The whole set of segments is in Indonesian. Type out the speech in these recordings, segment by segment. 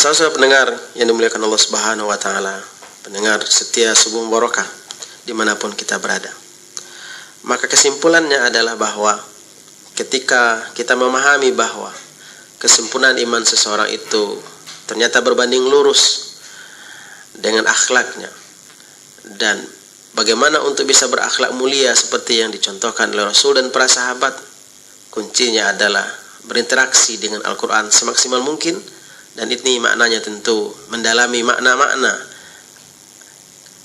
Saudara pendengar yang dimuliakan Allah Subhanahu wa taala, pendengar setia Subuh Barokah dimanapun kita berada. Maka kesimpulannya adalah bahwa ketika kita memahami bahwa kesempurnaan iman seseorang itu ternyata berbanding lurus dengan akhlaknya, dan bagaimana untuk bisa berakhlak mulia seperti yang dicontohkan oleh Rasul dan para sahabat, kuncinya adalah berinteraksi dengan Al-Quran semaksimal mungkin. Dan ini maknanya tentu mendalami makna-makna,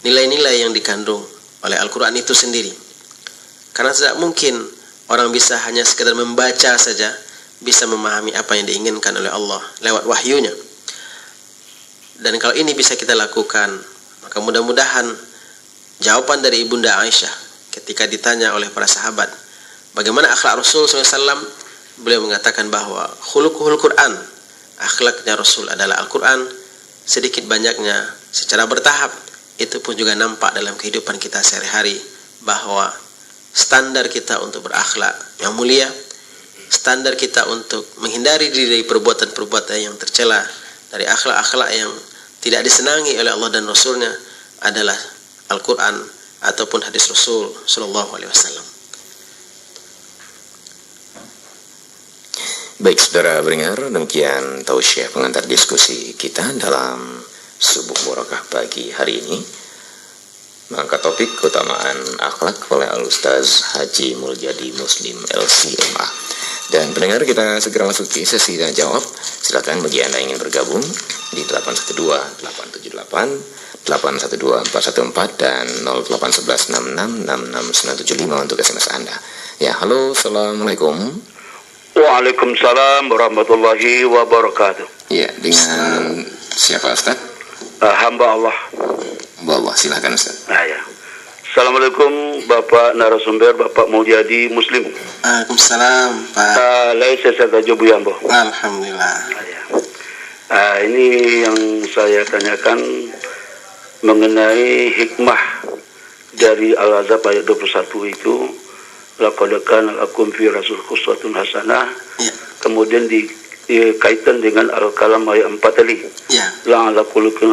nilai-nilai yang dikandung oleh Al-Quran itu sendiri. Karena tidak mungkin orang bisa hanya sekedar membaca saja bisa memahami apa yang diinginkan oleh Allah lewat wahyunya. Dan kalau ini bisa kita lakukan, maka mudah-mudahan jawaban dari Ibunda Aisyah ketika ditanya oleh para sahabat bagaimana akhlak Rasul SAW, beliau mengatakan bahwa khuluquhul Quran, akhlaknya Rasul adalah Al-Quran, sedikit banyaknya secara bertahap. Itu pun juga nampak dalam kehidupan kita sehari-hari, bahwa standar kita untuk berakhlak yang mulia, standar kita untuk menghindari diri dari perbuatan-perbuatan yang tercela, dari akhlak-akhlak yang tidak disenangi oleh Allah dan Rasulnya, adalah Al-Quran ataupun hadis Rasul Sallallahu Alaihi Wasallam. Baik saudara pendengar, demikian tausiah pengantar diskusi kita dalam Subuh Barokah pagi hari ini, mengangkat topik keutamaan akhlak oleh Al-Ustaz Haji Mulyadi Muslim LCMA. Dan pendengar, kita segera masuk ke sesi tanya jawab. Silakan bagi Anda yang ingin bergabung di 812-878-812-414 dan 0811666695 untuk SMS Anda. Ya, halo, assalamualaikum. Waalaikumsalam warahmatullahi wabarakatuh. Ya, dengan siapa Ustaz? Hamba Allah. Hamba Allah, silakan Ustaz. Ya. Assalamualaikum Bapak narasumber, Bapak Mulyadi Muslim. Waalaikumsalam Pak. Laisa sadajo buyambo. Alhamdulillah. Ini yang saya tanyakan mengenai hikmah dari Al-Ahzab ayat 21 itu. Laqad kana lakum fi rasul uswatun hasanah. Ya. Kemudian dikaitan dengan Al-Qalam ayat 4 tadi. Ya. La'ala khuluqin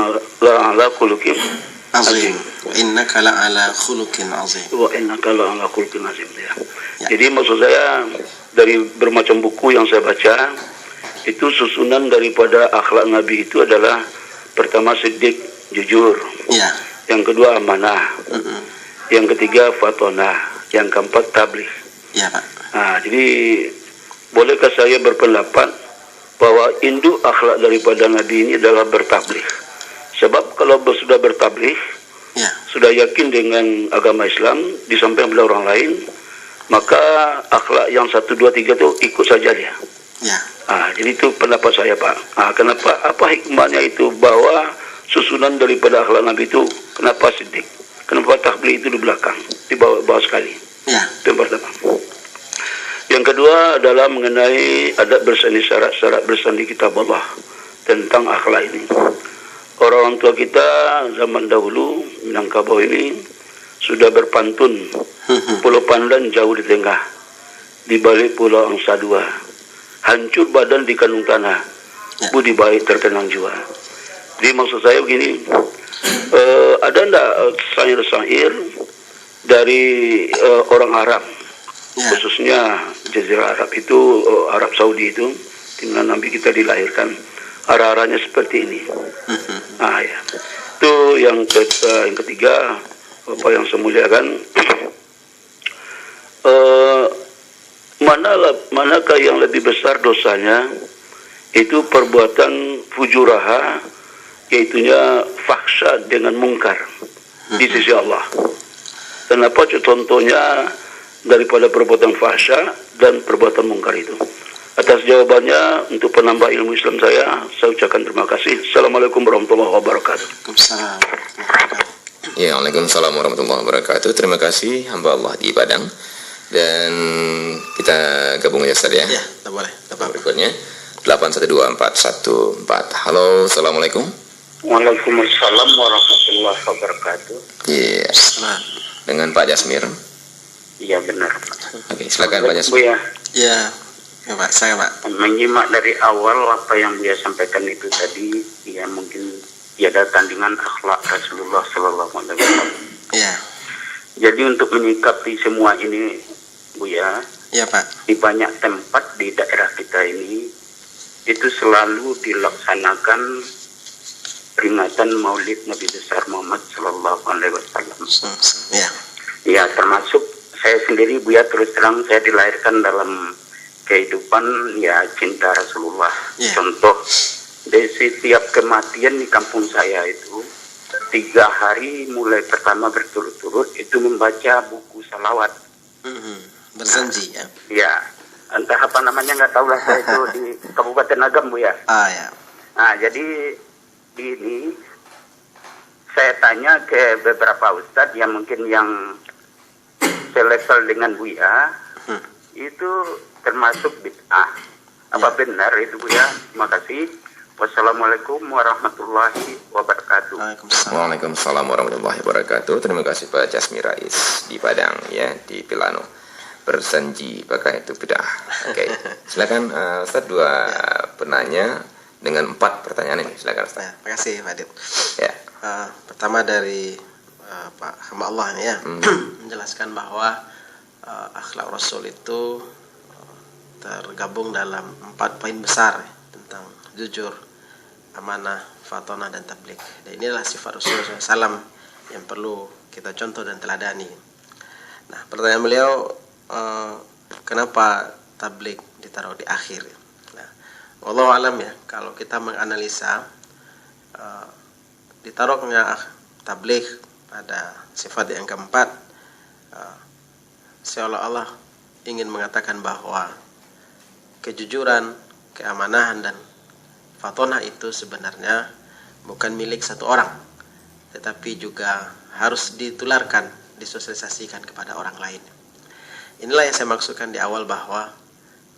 Azim. Wa innaka la'ala khuluqin azim. Wa innaka la'ala khuluqin azim. Ya. Ya. Jadi maksud saya dari bermacam buku yang saya baca, itu susunan daripada akhlak Nabi itu adalah pertama siddiq, jujur. Ya. Yang kedua amanah. Yang ketiga fatonah. Yang keempat tabligh. Ya Pak. Jadi bolehkah saya berpendapat bahwa induk akhlak daripada Nabi ini adalah bertabligh? Sebab kalau sudah bertabligh, Ya. sudah yakin dengan agama Islam, disampaikan oleh orang lain, maka akhlak yang 1, 2, 3 itu ikut saja dia. Ya. Jadi itu pendapat saya Pak. Kenapa? Apa hikmahnya itu bahwa susunan daripada akhlak Nabi itu kenapa siddiq? Kenapa tabligh itu di belakang, di bawah sekali? Ya. Itu yang pertama. Yang kedua adalah mengenai adab bersani, syarat-syarat bersani kitab Allah tentang akhlak ini. Orang tua kita zaman dahulu Minangkabau ini sudah berpantun, Pulau Pandan jauh di tengah, di balik Pulau Angsa Dua, hancur badan di kandung tanah, budi baik terkenang jua. Jadi maksud saya begini, ada enggak syair-syair dari orang Arab, khususnya Jazirah Arab itu, Arab Saudi itu, di mana Nabi kita dilahirkan, arah-arahnya seperti ini. Ya. Itu yang ketiga, Bapak yang saya muliakan, manakah yang lebih besar dosanya? Itu perbuatan fujuraha, yaitunya fahsya dengan mungkar di sisi Allah. Kenapa contohnya daripada perbuatan fahsya dan perbuatan mungkar itu? Atas jawabannya, untuk penambah ilmu Islam saya ucapkan terima kasih. Assalamualaikum warahmatullahi wabarakatuh. Waalaikumsalam. Ya, Waalaikumsalam warahmatullahi wabarakatuh. Terima kasih hamba Allah di Padang. Dan kita gabung aja Ustaz ya. Ya, tak boleh. Berikutnya 812414. Halo, assalamualaikum. Waalaikumsalam warahmatullahi wabarakatuh. Iya. Dengan Pak Jasmir. Iya benar. Oke, silakan Pak Jasmir. Bu ya. Ya. Ya Pak, saya Pak. Menyimak dari awal apa yang dia sampaikan itu tadi, ya mungkin ya ada tandingan akhlak Rasulullah Sallallahu Alaihi Wasallam. Ya. Jadi untuk menyikapi semua ini, Buya, Ya Pak. di banyak tempat di daerah kita ini itu selalu dilaksanakan peringatan Maulid Nabi besar Muhammad Sallallahu Alaihi Wasallam. Ya. Ya, termasuk saya sendiri, Buya, terus terang saya dilahirkan dalam kehidupan ya cinta Rasulullah. Yeah. Contoh, dari setiap kematian di kampung saya itu 3 hari mulai pertama berturut-turut itu membaca buku salawat. Berjanji ya. Ya, entah apa namanya nggak tahu lah saya itu di Kabupaten Agam, Bu ya. Ya. Nah, jadi ini saya tanya ke beberapa ustadz yang mungkin yang selevel dengan Buya, itu termasuk bid'ah. Apa benar itu, Buya? Terima kasih. Wassalamualaikum warahmatullahi wabarakatuh. Waalaikumsalam warahmatullahi wabarakatuh. Terima kasih Pak Jasmi Rais di Padang ya, di Pilano. Berjanji apakah itu bid'ah? Oke. Silakan Ustaz, 2 penanya dengan 4 pertanyaan ini. Silakan Ustaz. Ya, terima kasih Pak Adib. Ya. Pertama dari Pak hamba Allah ini ya, menjelaskan bahwa akhlak Rasul itu tergabung dalam 4 poin besar tentang jujur, amanah, fatonah, dan tabligh. Dan inilah sifat Rasulullah SAW yang perlu kita contoh dan teladani. Nah, pertanyaan beliau, kenapa tabligh ditaruh di akhir? Nah, wallahu alam ya, kalau kita menganalisa ditaruhnya tabligh pada sifat yang keempat, seolah-olah ingin mengatakan bahwa kejujuran, keamanahan, dan fatonah itu sebenarnya bukan milik satu orang, tetapi juga harus ditularkan, disosialisasikan kepada orang lain. Inilah yang saya maksudkan di awal, bahwa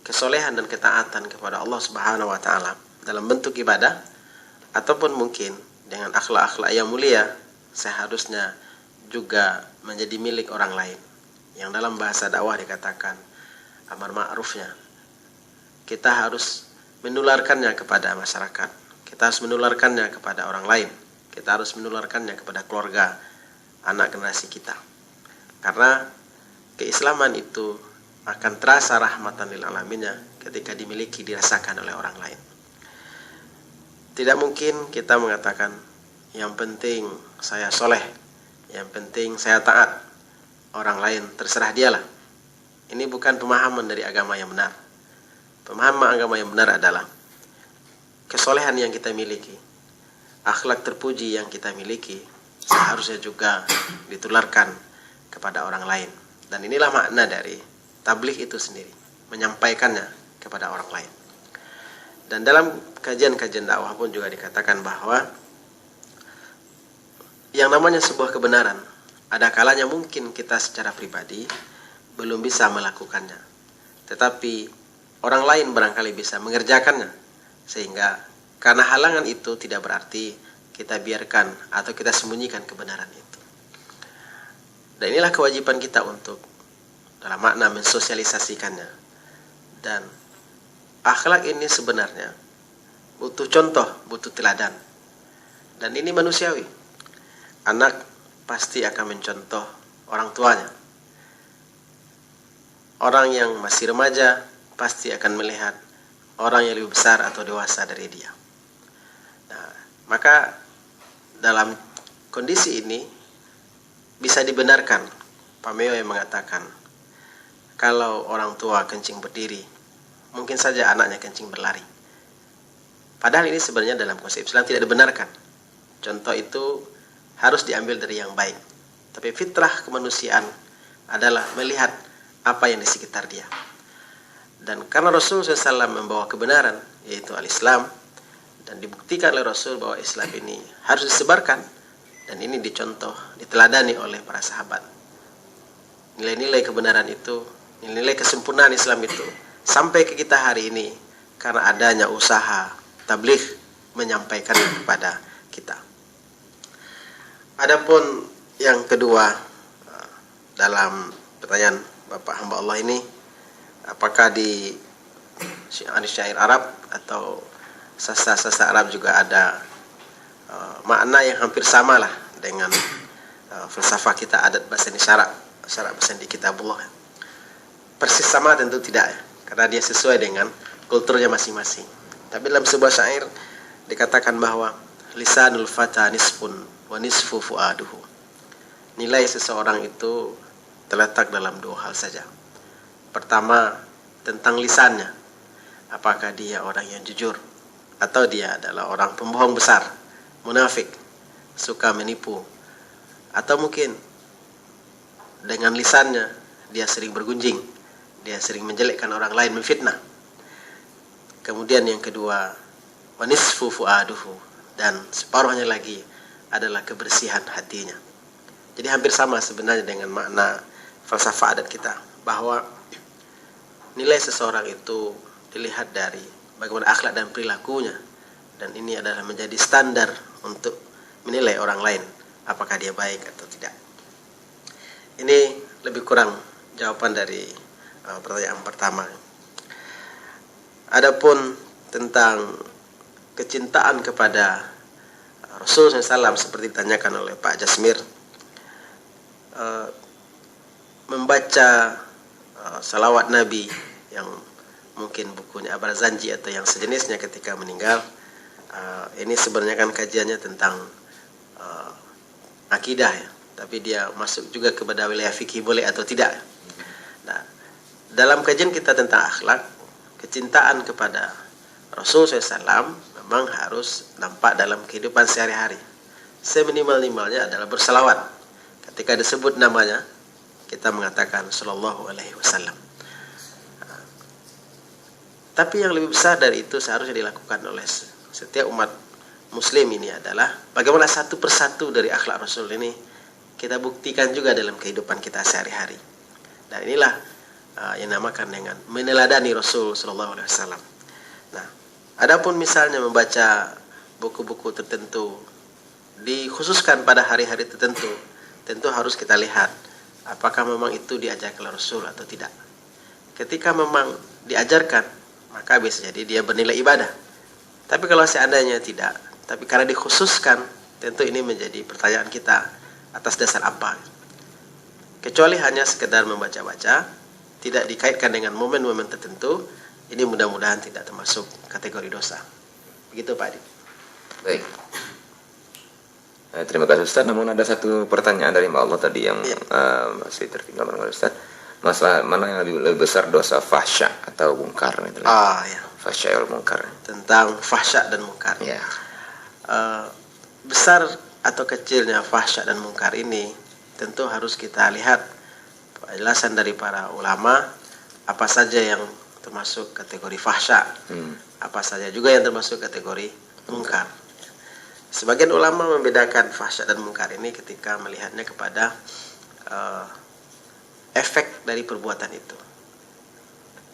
kesolehan dan ketaatan kepada Allah Subhanahu wa Ta'ala dalam bentuk ibadah ataupun mungkin dengan akhlak-akhlak yang mulia seharusnya juga menjadi milik orang lain, yang dalam bahasa dakwah dikatakan amar ma'rufnya. Kita harus menularkannya kepada masyarakat, kita harus menularkannya kepada orang lain, kita harus menularkannya kepada keluarga, anak generasi kita. Karena keislaman itu akan terasa rahmatan lil alaminnya ketika dimiliki, dirasakan oleh orang lain. Tidak mungkin kita mengatakan yang penting saya soleh, yang penting saya taat, orang lain terserah dialah. Ini bukan pemahaman dari agama yang benar. Pemahaman agama yang benar adalah kesolehan yang kita miliki, akhlak terpuji yang kita miliki seharusnya juga ditularkan kepada orang lain. Dan inilah makna dari tabligh itu sendiri, menyampaikannya kepada orang lain. Dan dalam kajian-kajian dakwah pun juga dikatakan bahwa yang namanya sebuah kebenaran, ada kalanya mungkin kita secara pribadi belum bisa melakukannya, tetapi orang lain barangkali bisa mengerjakannya. Sehingga karena halangan itu tidak berarti kita biarkan atau kita sembunyikan kebenaran itu. Dan inilah kewajiban kita untuk dalam makna mensosialisasikannya. Dan akhlak ini sebenarnya butuh contoh, butuh teladan. Dan ini manusiawi. Anak pasti akan mencontoh orang tuanya. Orang yang masih remaja pasti akan melihat orang yang lebih besar atau dewasa dari dia. Nah, maka dalam kondisi ini bisa dibenarkan Pak Meo yang mengatakan kalau orang tua kencing berdiri, mungkin saja anaknya kencing berlari. Padahal ini sebenarnya dalam konsep Islam tidak dibenarkan. Contoh itu harus diambil dari yang baik. Tapi fitrah kemanusiaan adalah melihat apa yang di sekitar dia. Dan karena Rasul SAW membawa kebenaran, yaitu al-Islam, dan dibuktikan oleh Rasul bahwa Islam ini harus disebarkan, dan ini dicontoh, diteladani oleh para sahabat. Nilai-nilai kebenaran itu, nilai-nilai kesempurnaan Islam itu, sampai ke kita hari ini, karena adanya usaha tabligh menyampaikan kepada kita. Adapun yang kedua, dalam pertanyaan Bapak hamba Allah ini, apakah di syair Arab atau sastra Arab juga ada makna yang hampir sama lah dengan falsafah kita adat bahasa syarak bahasa kitabullah. Persis sama tentu tidak ya, karena dia sesuai dengan kulturnya masing-masing. Tapi dalam sebuah syair dikatakan bahwa lisanul fata nisfun wa nisfu fuaduhu. Nilai seseorang itu terletak dalam dua hal saja. Pertama, tentang lisannya. Apakah dia orang yang jujur atau dia adalah orang pembohong besar, munafik, suka menipu, atau mungkin dengan lisannya dia sering bergunjing, dia sering menjelekkan orang lain, memfitnah. Kemudian yang kedua, wanisfu fuaduhu, dan separuhnya lagi adalah kebersihan hatinya. Jadi hampir sama sebenarnya dengan makna falsafah adat kita, bahwa nilai seseorang itu dilihat dari bagaimana akhlak dan perilakunya, dan ini adalah menjadi standar untuk menilai orang lain apakah dia baik atau tidak. Ini lebih kurang jawaban dari pertanyaan pertama. Adapun tentang kecintaan kepada Rasulullah SAW seperti ditanyakan oleh Pak Jasmir, membaca salawat Nabi yang mungkin bukunya Abarzanji atau yang sejenisnya ketika meninggal, ini sebenarnya kan kajiannya tentang akidah ya, tapi dia masuk juga kepada wilayah fikih boleh atau tidak. Nah, dalam kajian kita tentang akhlak, kecintaan kepada Rasul SAW memang harus nampak dalam kehidupan sehari-hari. Seminimal-minimalnya adalah bersalawat. Ketika disebut namanya, kita mengatakan sallallahu alaihi wasallam. Tapi yang lebih besar dari itu seharusnya dilakukan oleh setiap umat muslim ini adalah bagaimana satu persatu dari akhlak Rasul ini kita buktikan juga dalam kehidupan kita sehari-hari. Dan inilah yang namakan dengan meneladani Rasul sallallahu alaihi wasallam. Nah, adapun misalnya membaca buku-buku tertentu dikhususkan pada hari-hari tertentu, tentu harus kita lihat apakah memang itu diajarkan oleh Rasul atau tidak. Ketika memang diajarkan, maka bisa jadi dia bernilai ibadah. Tapi kalau seandainya tidak, tapi karena dikhususkan, tentu ini menjadi pertanyaan kita atas dasar apa. Kecuali hanya sekedar membaca-baca, tidak dikaitkan dengan momen-momen tertentu, ini mudah-mudahan tidak termasuk kategori dosa. Begitu Pak Adi. Baik. Terima kasih Ustaz. Namun ada satu pertanyaan dari Mbak Allah tadi yang masih tertinggal oleh Ustaz. Masalah mana yang lebih besar, dosa fahsya atau mungkar? Ya. Fahsya atau mungkar. Tentang fahsya dan mungkar. Ya. Besar atau kecilnya fahsya dan mungkar ini tentu harus kita lihat penjelasan dari para ulama, apa saja yang termasuk kategori fahsya, apa saja juga yang termasuk kategori mungkar. Sebagian ulama membedakan fahsya dan mungkar ini ketika melihatnya kepada efek dari perbuatan itu.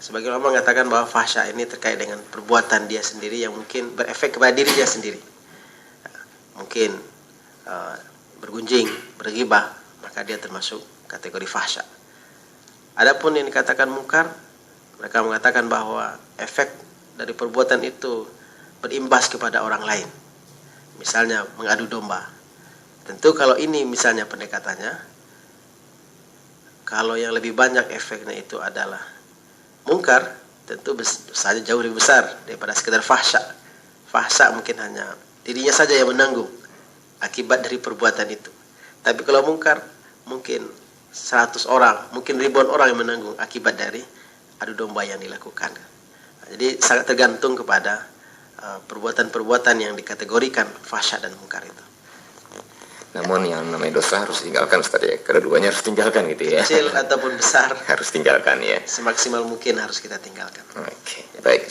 Sebagian ulama mengatakan bahwa fahsya ini terkait dengan perbuatan dia sendiri yang mungkin berefek kepada dirinya sendiri. Mungkin bergunjing, berghibah, maka dia termasuk kategori fahsya. Adapun yang dikatakan mungkar, mereka mengatakan bahwa efek dari perbuatan itu berimbas kepada orang lain. Misalnya mengadu domba. Tentu kalau ini misalnya pendekatannya, kalau yang lebih banyak efeknya itu adalah mungkar, tentu dosanya jauh lebih besar daripada sekedar fahsya. Fahsya mungkin hanya dirinya saja yang menanggung akibat dari perbuatan itu. Tapi kalau mungkar, mungkin 100 orang, mungkin ribuan orang yang menanggung akibat dari adu domba yang dilakukan. Jadi sangat tergantung kepada perbuatan-perbuatan yang dikategorikan fahsya dan mungkar itu. Namun yang namanya dosa harus tinggalkan Ustaz ya. Keduanya harus tinggalkan gitu ya. Kecil ataupun besar harus tinggalkan ya. Semaksimal mungkin harus kita tinggalkan. Oke, baik.